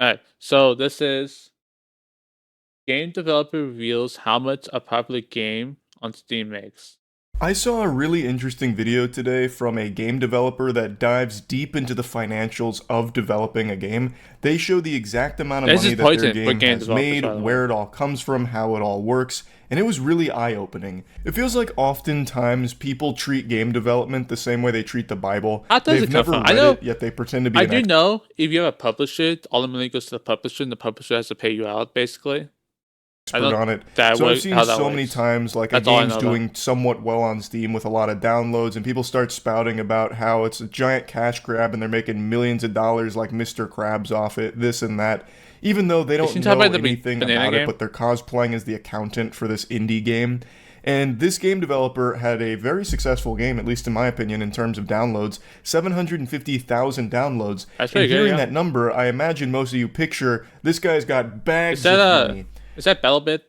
Alright, so this is game developer reveals how much a popular game on Steam makes. I saw a really interesting video today from a game developer that dives deep into the financials of developing a game. They show the exact amount of This money is that their poison with game game has developers, made, by the way. where it all comes from, how it all works, and it was really eye-opening. It feels like oftentimes people treat game development the same way they treat the Bible. How does They've it come never from? I read know, it, yet they pretend to be I an do expert. know if you have a publisher, all the money goes to the publisher, and the publisher has to pay you out, basically. I know On it. that So I've way seen how that so many works. times like a That's all I game's know, though. doing somewhat well on Steam with a lot of downloads and people start spouting about how it's a giant cash grab and they're making millions of dollars like Mr. Krabs off it, this and that. Even though they You don't should talk know about the anything banana about it, game. but they're cosplaying as the accountant for this indie game. And this game developer had a very successful game, at least in my opinion, in terms of downloads. 750,000 downloads. That's And pretty good, hearing yeah. that number, I imagine most of you picture this guy's got Is bags that of money. is that Bellabit?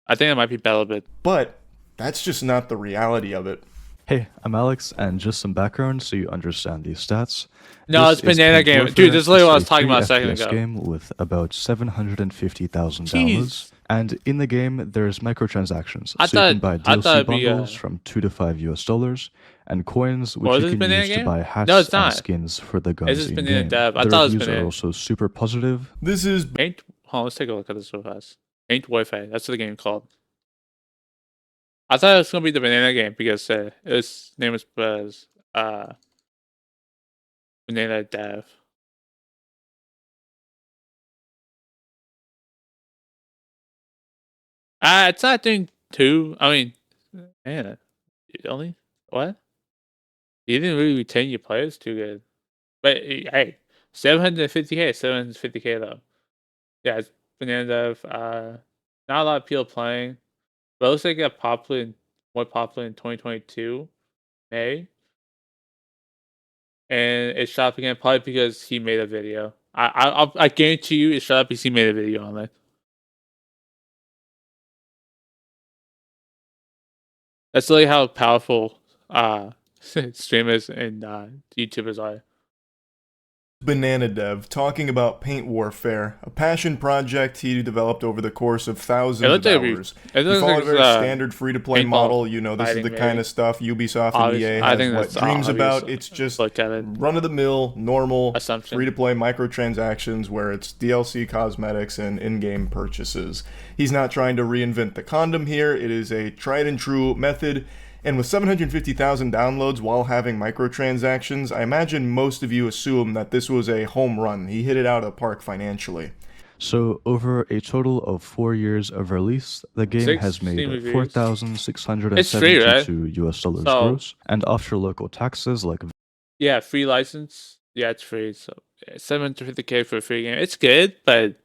I think it might be Bellabit. But that's just not the reality of it. Hey, I'm Alex, and just some background so you understand these stats. No, This it's is banana Paint game. Warfare. Dude, this is literally what I was It's talking about a free second FPS ago. game with about 750,000 Jeez. downloads. And in the game, there's microtransactions. I So you can buy thought DLC it'd be, bundles from $2 to $5 and coins, which Was you this can banana use to game? buy hats No, it's and not. skins for the It's guns just in banana game. dev. I The thought it was reviews are banana. also super positive. This is Paint. Hold on, let's take a look at this real fast. Paint Warfare. That's what the game called. I thought it was gonna be the banana game because its name was banana dev. It's not doing too. I mean, man, only what? You didn't really retain your players too good. But hey, 750k, 750k though. Yeah, it's banana dev. Not a lot of people playing. But it looks like it got more popular in 2022, May. And it shot up again probably because he made a video. I guarantee you it shot up because he made a video on it. That's really how powerful streamers and YouTubers are. Banana Dev talking about Paint Warfare, a passion project he developed over the course of thousands It of looked like hours. it He looks followed like a very it's, standard free-to-play paintball model. You know, this is fighting, the kind maybe. of stuff Ubisoft and EA I has think what that's dreams obvious. about. It's just Look at it. run-of-the-mill, normal, Assumption. free-to-play microtransactions where it's DLC cosmetics and in-game purchases. He's not trying to reinvent the condom here. It is a tried-and-true method. And with 750,000 downloads while having microtransactions, I imagine most of you assume that this was a home run. He hit it out of the park financially. So, over a total of 4 years of release, the game 6 has Steam made reviews. $4,672 US dollars So- gross, and after local taxes like Yeah, free license. Yeah, it's free. So 750k for a free game. It's good, but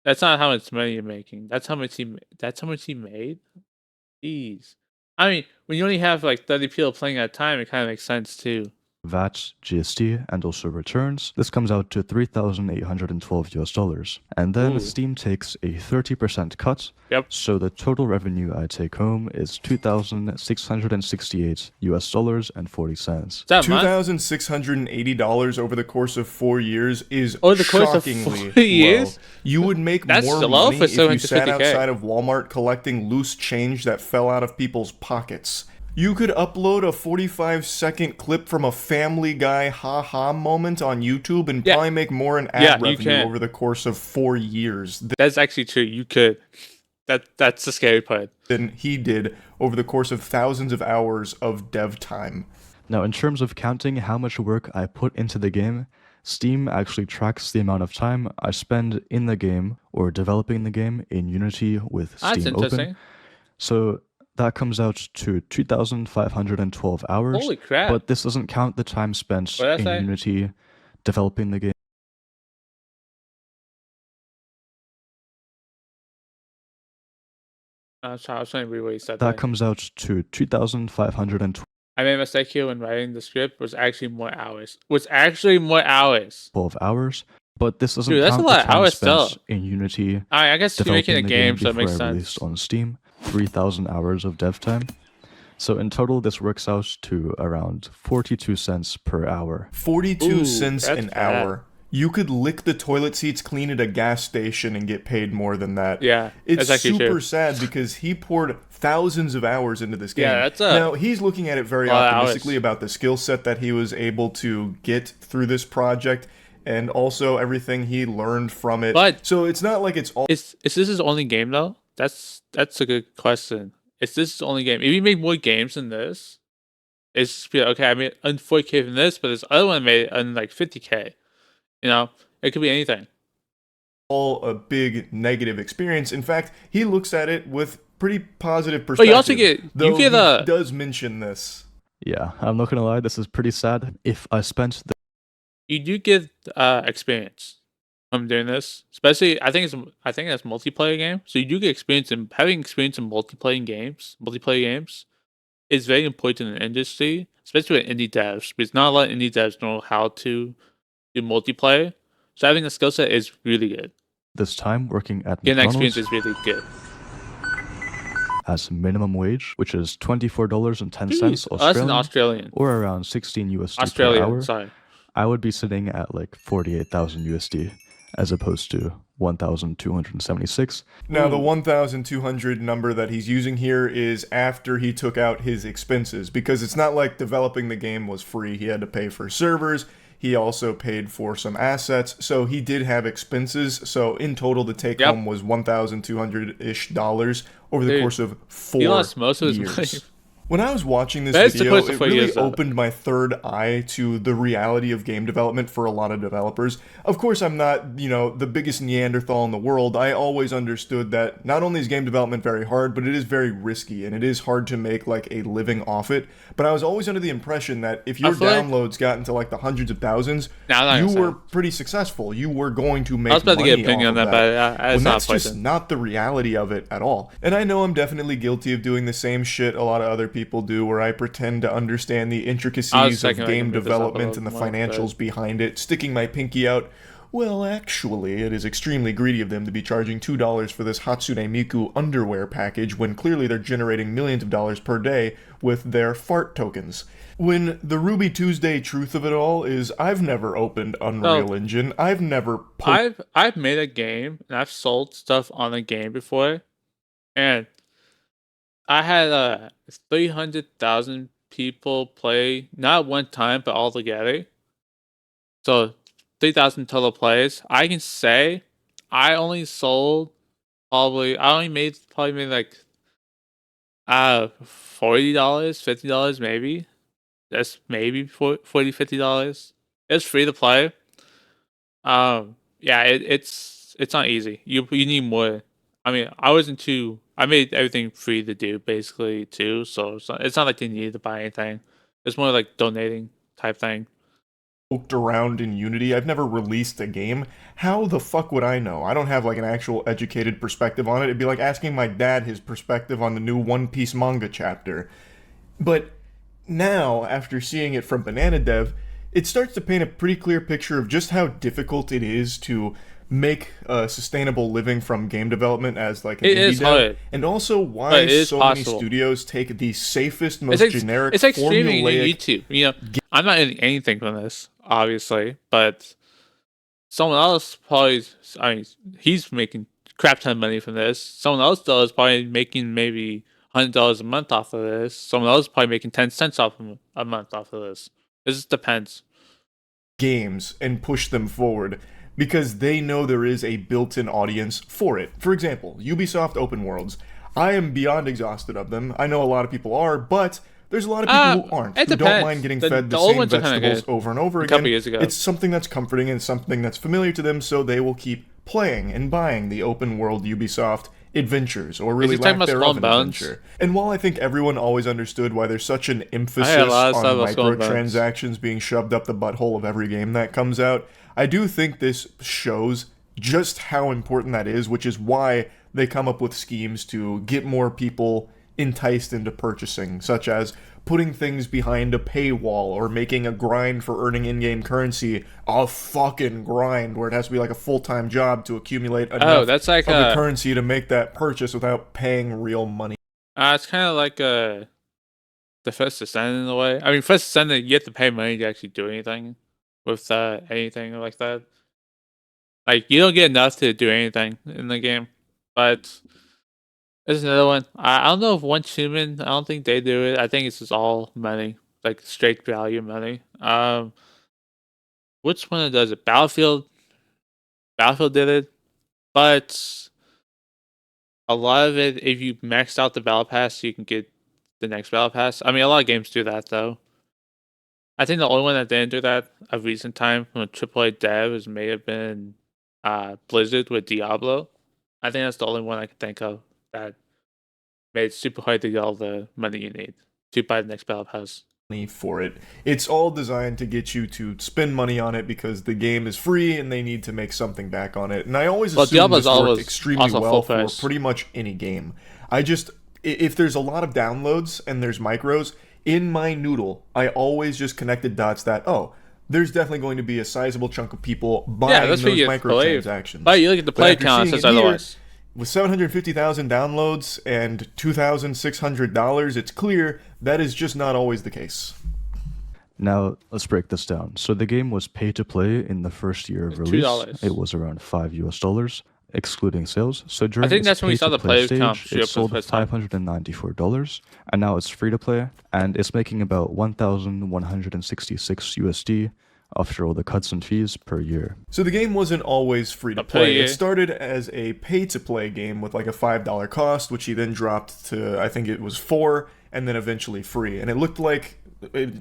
that's not how much money you're making. That's how much he made. Jeez. I mean, when you only have like 30 people playing at a time, it kind of makes sense too. VAT, GST, and also returns, this comes out to $3,812 US dollars. And then Ooh. Steam takes a 30% cut. Yep. So the total revenue I take home is $2,668 US dollars and 40 cents. Is that much? $2,680 over the course of 4 years is Over the course of shockingly 4 years? low. You would make That's more low money for if you sat 750K. outside of Walmart collecting loose change that fell out of people's pockets. You could upload a 45-second clip from a Family Guy ha-ha moment on YouTube and Yeah. probably make more in ad Yeah, you revenue can. over the course of 4 years That's actually true. You could. That's the scary part. than he did over the course of thousands of hours of dev time. Now, in terms of counting how much work I put into the game, Steam actually tracks the amount of time I spend in the game or developing the game in Unity with That's Steam interesting. Open. So that comes out to 2,512 hours. Holy crap. But this doesn't count the time spent What'd I in say? Unity developing the game. I was trying to read what you said. That there. comes out to 2,512 I made a mistake here when writing the script. Was actually more hours. hours. But this doesn't Dude, that's count a lot the of time hours spent still. in Unity I guess you're making developing a the game game, so it before makes I sense. released on Steam. 3,000 hours of dev time. So in total, this works out to around 42 cents per hour. 42 Ooh, cents that's an bad. hour. You could lick the toilet seats clean at a gas station and get paid more than that. Yeah, It's that's actually super true. sad because he poured thousands of hours into this game. Yeah, that's Now, a he's looking at it very lot of optimistically hours. about the skill set that he was able to get through this project and also everything he learned from it. But So it's not like it's all is this his only game though? That's a good question. Is this his only game? If he made more games than this, it's just be like, okay, I made on 4K from this, but this other one made it on like 50K. You know, it could be anything. a big negative experience. In fact, he looks at it with pretty positive But you also perspective. get Though you get he a does mention this. Yeah, I'm not gonna lie, this is pretty sad. If I spent the you do get experience from doing this. Especially I think it's a multiplayer game. So you do get experience in having experience in multiplayer games. Multiplayer games is very important in the industry, especially with indie devs, because not a lot of indie devs know how to do multiplayer. So having a skill set is really good. this time working at Getting that experience McDonald's is really good. as minimum wage, which is $24.10 Jeez, that's an Australian, Australian. or around 16 USD per Australian, hour, sorry. I would be sitting at like 48,000 USD as opposed to 1,276. Now, the 1,200 number that he's using here is after he took out his expenses, because it's not like developing the game was free. He had to pay for servers. He also paid for some assets, so he did have expenses. So in total, the take home was $1,200-ish over the Dude, course of 4 He lost most of his years. money. When I was watching this That's the video, close to it 4 really years, though. opened my third eye to the reality of game development for a lot of developers. Of course, I'm not, the biggest Neanderthal in the world. I always understood that not only is game development very hard, but it is very risky, and it is hard to make, like, a living off it. But I was always under the impression that if your feel like- downloads got into, like, the hundreds of thousands, Nah, I'm not you gonna were say pretty successful. You were going to make I was about to money get an opinion off on of that, but when it's not that's just poison. not the reality of it at all. And I know I'm definitely guilty of doing the same shit a lot of other people do, where I pretend to understand the intricacies of thinking I game can move this up a development little and the more, financials behind it, sticking my pinky out. Well, actually, it is extremely greedy of them to be charging $2 for this Hatsune Miku underwear package when clearly they're generating millions of dollars per day with their fart tokens. When the Ruby Tuesday truth of it all is, I've never opened Unreal Engine. I've never I've made a game and I've sold stuff on a game before, and I had 300,000 people play, not one time, but all together. So 3,000 total plays. I can say I only sold I only made like $40, $50 maybe. That's maybe $40, $50. It's free to play. Yeah, it's not easy. You need more. I mean, I made everything free to do basically too, so it's not like they needed to buy anything. It's more like donating type thing. poked around in Unity. I've never released a game. How the fuck would I know? I don't have like an actual educated perspective on it. It'd be like asking my dad his perspective on the new One Piece manga chapter. But now, after seeing it from Banana Dev, it starts to paint a pretty clear picture of just how difficult it is to make a sustainable living from game development as like an It indie is dev, hard, and also but why it is so many possible. studios take the safest, most It's generic, it's like streaming on formulaic YouTube. I'm not getting anything from this, obviously, but someone else probably. I mean, he's making crap ton of money from this. Someone else though is probably making maybe $100 a month off of this. Someone else is probably making 10 cents off of a month off of this. It just depends. games and push them forward because they know there is a built-in audience for it. For example, Ubisoft open worlds. I am beyond exhausted of them. I know a lot of people are, but there's a lot of people who aren't, it who don't depends. mind getting The- fed the the old same ones are kinda vegetables good. over and over A again. couple years ago. It's something that's comforting and something that's familiar to them, so they will keep playing and buying the open world Ubisoft adventures, or really he talking lack about Skull thereof and an Bones? adventure. And while I think everyone always understood why there's such an emphasis a lot of on stuff about Skull and Bones. microtransactions being shoved up the butthole of every game that comes out, I do think this shows just how important that is, which is why they come up with schemes to get more people enticed into purchasing, such as putting things behind a paywall or making a grind for earning in-game currency a fucking grind where it has to be like a full-time job to accumulate enough that's like of the currency to make that purchase without paying real money. it's kind of like the First Descendant in a way. I mean, First Descendant, you have to pay money to actually do anything with anything like that. Like you don't get enough to do anything in the game. But there's another one. I don't know if One Human. I don't think they do it. I think it's just all money, like straight value money. Which one does it? Battlefield. Battlefield did it, but a lot of it, if you maxed out the battle pass, you can get the next battle pass. I mean, a lot of games do that though. I think the only one that didn't do that of recent time from a AAA dev may have been Blizzard with Diablo. I think that's the only one I can think of that made it super hard to get all the money you need to buy the next battle pass. For it. It's all designed to get you to spend money on it because the game is free and they need to make something back on it. And I always assume this worked extremely well for pretty much any game. If there's a lot of downloads and there's micros, in my noodle, I always just connected dots that, there's definitely going to be a sizable chunk of people buying those microtransactions. But you look at the play count, it says otherwise. With 750,000 downloads and $2,600, it's clear that is just not always the case. Now, let's break this down. So the game was pay to play in the first year of release. $2. It was around $5, excluding sales. So during I think that's when we saw the player count stage, it sold $594, and now it's free to play, and it's making about 1,166 USD after all the cuts and fees per year. So the game wasn't always free to play. It started as a pay-to-play game with like a $5 cost, which he then dropped to, I think it was $4, and then eventually free. And it looked like,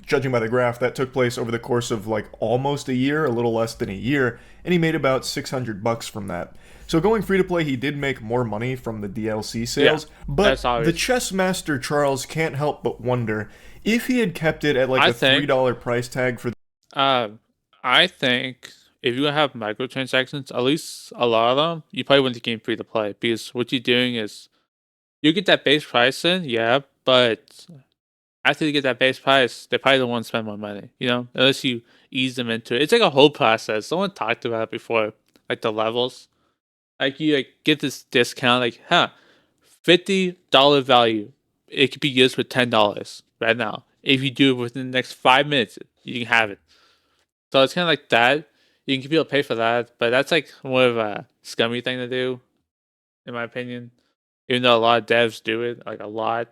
judging by the graph, that took place over the course of like almost a year, a little less than a year, and he made about $600 from that. So going free to play, he did make more money from the DLC sales, but the chess master Charles can't help but wonder if he had kept it at like a $3 price tag for I think if you have microtransactions, at least a lot of them, you probably want the game free to play, because what you're doing is you get that base price in, but after you get that base price, they probably don't want to spend more money, unless you ease them into it. It's like a whole process. Someone talked about it before, like the levels. Like you get this discount, like $50 value. It could be used for $10 right now. If you do it within the next 5 minutes, you can have it. So it's kind of like that. You can get people to pay for that, but that's like more of a scummy thing to do, in my opinion. Even though a lot of devs do it, like a lot.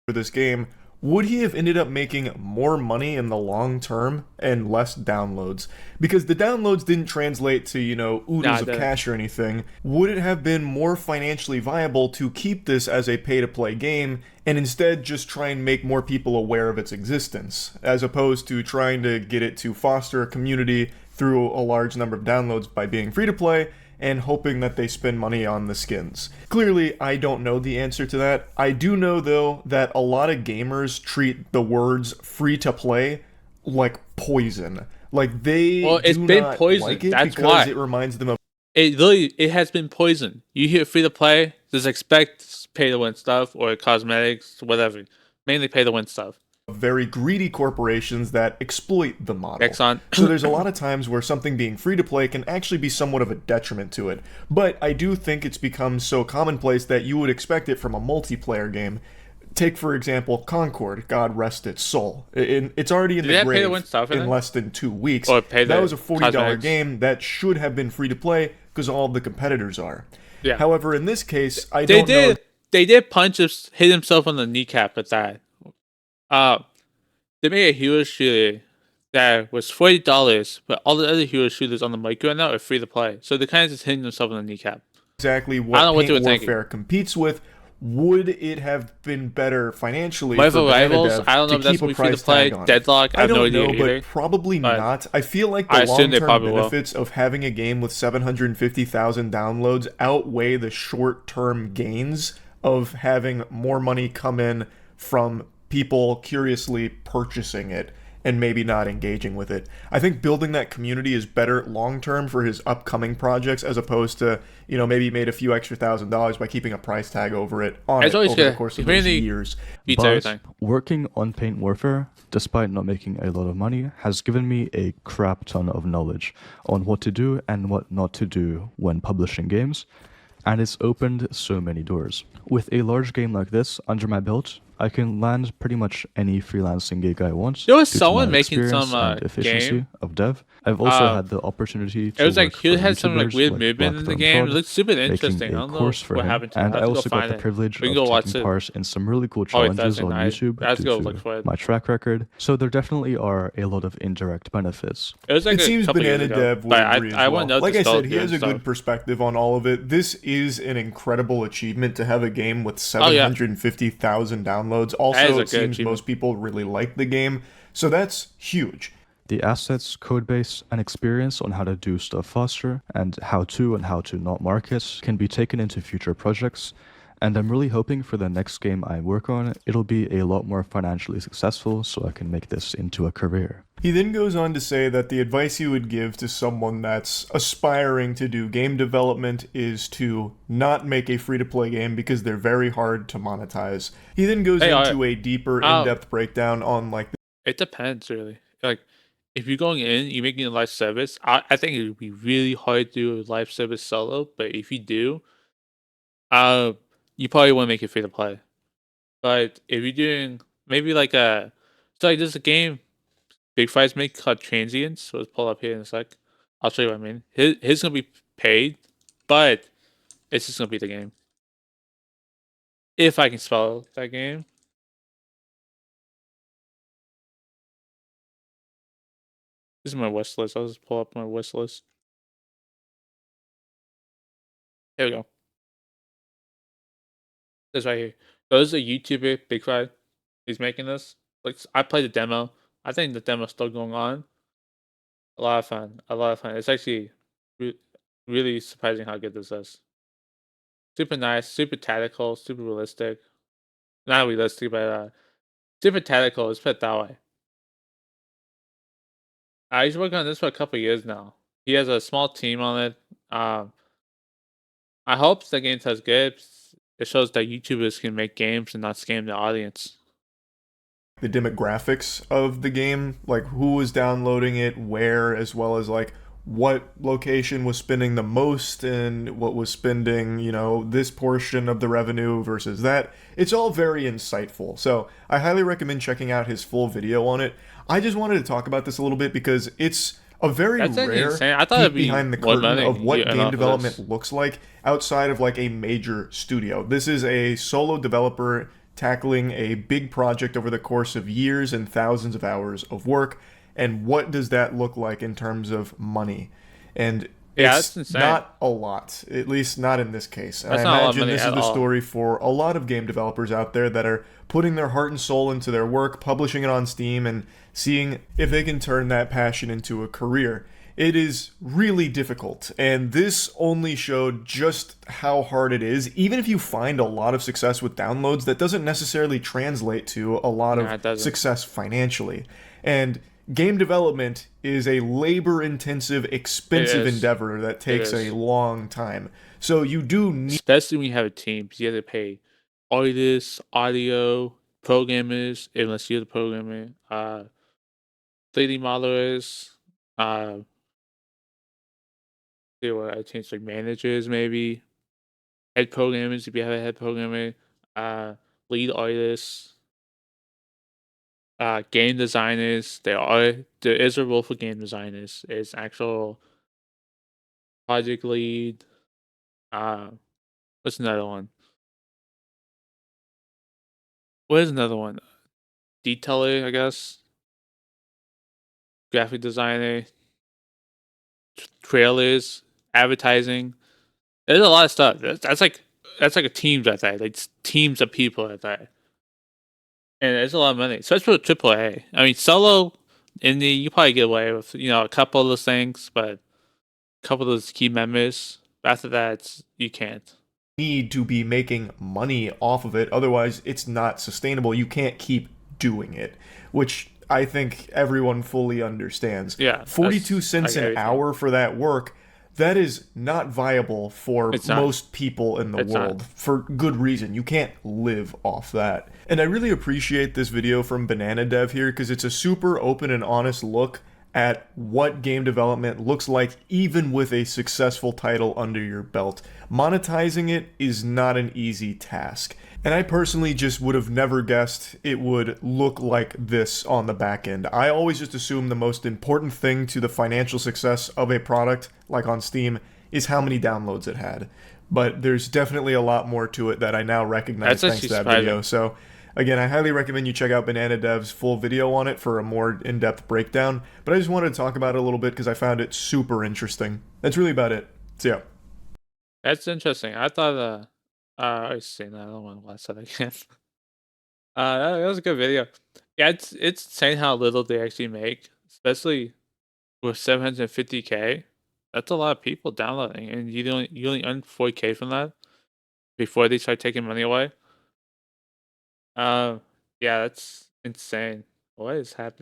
For this game, would he have ended up making more money in the long term and less downloads? Because the downloads didn't translate to, oodles of cash or anything. Would it have been more financially viable to keep this as a pay-to-play game and instead just try and make more people aware of its existence, as opposed to trying to get it to foster a community through a large number of downloads by being free-to-play and hoping that they spend money on the skins? Clearly, I don't know the answer to that. I do know, though, that a lot of gamers treat the words free-to-play like poison. Like, they it's do been not poison. like it That's because why it reminds them of... It has been poison. You hear free-to-play, just expect pay-to-win stuff or cosmetics, whatever. Mainly pay-to-win stuff. Very greedy corporations that exploit the model. Exxon. So there's a lot of times where something being free to play can actually be somewhat of a detriment to it. But I do think it's become so commonplace that you would expect it from a multiplayer game. Take, for example, Concord, God rest its soul. It's already in the grave in less than 2 weeks. That was a $40 game that should have been free to play because all of the competitors are. Yeah. However, in this case, I don't know... They did hit himself on the kneecap with that. They made a hero shooter that was $40, but all the other hero shooters on the market right now are free to play. So they're kind of just hitting themselves on the kneecap. Exactly what Paint Warfare competes with. Would it have been better financially for Rivals? I don't know if that's free to play. Deadlock? I don't know, but probably not. I feel like the long-term benefits of having a game with 750,000 downloads outweigh the short-term gains of having more money come in from people curiously purchasing it and maybe not engaging with it. I think building that community is better long-term for his upcoming projects, as opposed to, maybe he made a few extra $1,000s by keeping a price tag over it over the course of those years. But working on Paint Warfare, despite not making a lot of money, has given me a crap ton of knowledge on what to do and what not to do when publishing games, and it's opened so many doors. With a large game like this under my belt, I can land pretty much any freelancing gig I want. There was someone making some efficiency game of dev, I've also had the opportunity It to was like work he for had some like YouTubers weird like movement in the Blackthorn game. It Prod, looks super making interesting. I a don't know course for what him, happened to it. and I I have to go also got find the it. privilege We can of go watch taking it. part in some really cool Probably challenges Thursday on night. YouTube I have to due go look to for it. my track record. So there definitely are a lot of indirect benefits. It was like It a seems couple years Banana ago, Dev would but agree as I want well. to know Like the I spell said, he has doing a stuff. good perspective on all of it. This is an incredible achievement to have a game with Oh yeah, 750,000 downloads. that is Also, a it good seems achievement. most people really like the game, so that's huge. The assets, codebase, and experience on how to do stuff faster and how to not market can be taken into future projects, and I'm really hoping for the next game I work on, it'll be a lot more financially successful so I can make this into a career. He then goes on to say that the advice he would give to someone that's aspiring to do game development is to not make a free-to-play game because they're very hard to monetize. He then goes Hey, into a deeper, in-depth breakdown on like it depends really. Like, if you're going in, you're making a live service. I think it would be really hard to do a live service solo. But if you do, uh, you probably want to make it free to play. But if you're doing maybe like a, so like there's a game Big Five's make called Transients. So let's pull up here in a sec. I'll show you what I mean. His gonna be paid, but it's just gonna be the game. If I can spell that game. This is my wish list. I'll just pull up my wish list. Here we go. This right here. So this is a YouTuber, Big Five. He's making this. Like I played the demo. I think the demo's still going on. A lot of fun. A lot of fun. It's actually really surprising how good this is. Super nice, super tactical, super realistic. Not realistic, but super tactical. Let's put it that way. He's working on this for a couple years now. He has a small team on it. Um, I hope the game does good. It shows that YouTubers can make games and not scam the audience. the demographics of the game, like who was downloading it, where, as well as like what location was spending the most and what was spending, this portion of the revenue versus that. It's all very insightful. So I highly recommend checking out his full video on it. I just wanted to talk about this a little bit because it's a very That's rare insane. I thought peek it'd be behind the more curtain money of what you game enough of development this. looks like outside of like a major studio. This is a solo developer tackling a big project over the course of years and thousands of hours of work. And what does that look like in terms of money? And Yeah, that's it's insane. not a lot, at least not in this case. And That's I not a lot of imagine money this is at the all. story for a lot of game developers out there that are putting their heart and soul into their work, publishing it on Steam, and seeing if they can turn that passion into a career. It is really difficult, and this only showed just how hard it is. Even if you find a lot of success with downloads, that doesn't necessarily translate to a lot Nah, it of doesn't. success financially. And game development is a labor-intensive, expensive is. endeavor that takes is. a long time. So you do need Especially when you have a team, because you have to pay artists, audio, programmers, unless you're the programmer, 3D modelers, see what I changed like managers maybe, head programmers if you have a head programmer, lead artists, game designers. There is a role for game designers. It's actual project lead. Uh, what's another one? What is another one? Detailer, I guess. Graphic designer, trailers, advertising. There's a lot of stuff. That's like a team at that. Like teams of people at that. And it's a lot of money, especially for AAA. I mean, solo indie, you probably get away with a couple of those things, but a couple of those key members. After that, you can't. need to be making money off of it. Otherwise, it's not sustainable. You can't keep doing it, which I think everyone fully understands. Yeah, 42 that's cents like an everything. hour for that work, that is not viable for It's not. most people in the It's not. world for good reason. You can't live off that. And I really appreciate this video from Banana Dev here because it's a super open and honest look at what game development looks like even with a successful title under your belt. Monetizing it is not an easy task. And I personally just would have never guessed it would look like this on the back end. I always just assume the most important thing to the financial success of a product, like on Steam, is how many downloads it had. But there's definitely a lot more to it that I now recognize That's thanks actually to that surprising. video. So again, I highly recommend you check out Banana Dev's full video on it for a more in-depth breakdown. But I just wanted to talk about it a little bit because I found it super interesting. That's really about it. So yeah. That's interesting. I thought I've seen that. I don't want to watch that again. That was a good video. Yeah, it's insane how little they actually make, especially with 750K. That's a lot of people downloading, and you only earn 4K from that before they start taking money away. Yeah, that's insane. What is happening?